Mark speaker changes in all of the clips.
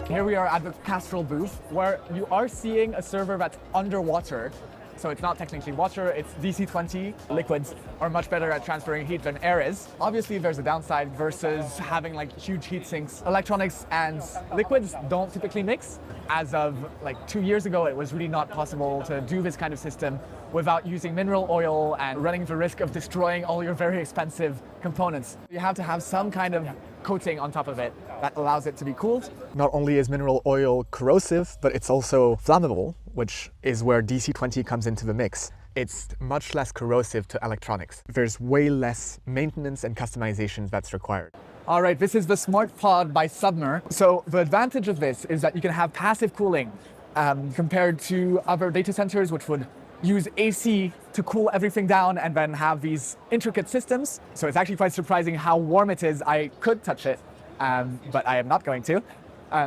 Speaker 1: Here we are at the Castrol booth, where you are seeing a server that's underwater. So it's not technically water, it's DC-20. Liquids are much better at transferring heat than air is. Obviously, there's a downside versus having like huge heat sinks. Electronics and liquids don't typically mix. As of like 2 years ago, it was really not possible to do this kind of system without using mineral oil and running the risk of destroying all your very expensive components. You have to have some kind of coating on top of it that allows it to be cooled. Not only is mineral oil corrosive, but it's also flammable, which is where DC-20 comes into the mix. It's much less corrosive to electronics. There's way less maintenance and customizations that's required. All right, this is the Smart Pod by Submer. So the advantage of this is that you can have passive cooling compared to other data centers, which would use AC to cool everything down and then have these intricate systems. So it's actually quite surprising how warm it is. I could touch it, but I am not going to.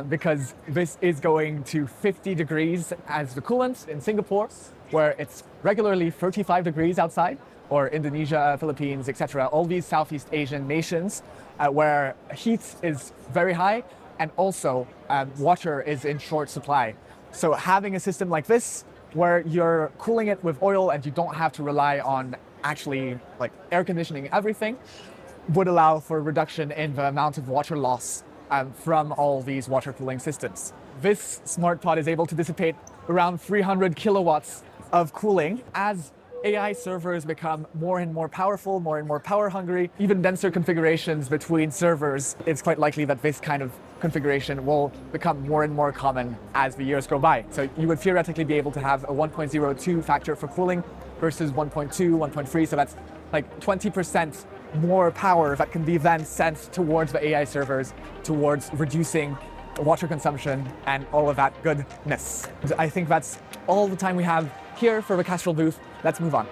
Speaker 1: Because this is going to 50 degrees as the coolant in Singapore, where it's regularly 35 degrees outside, or Indonesia, Philippines, etc. All these Southeast Asian nations where heat is very high and also water is in short supply. So having a system like this, where you're cooling it with oil and you don't have to rely on actually like air conditioning everything, would allow for reduction in the amount of water loss from all these water cooling systems. This Smart Pod is able to dissipate around 300 kilowatts of cooling. As AI servers become more and more powerful, more and more power hungry, even denser configurations between servers, it's quite likely that this kind of configuration will become more and more common as the years go by. So you would theoretically be able to have a 1.02 factor for cooling versus 1.2, 1.3, so that's like 20% more power that can be then sent towards the AI servers, towards reducing water consumption and all of that goodness. I think that's all the time we have here for the Castrol booth. Let's move on.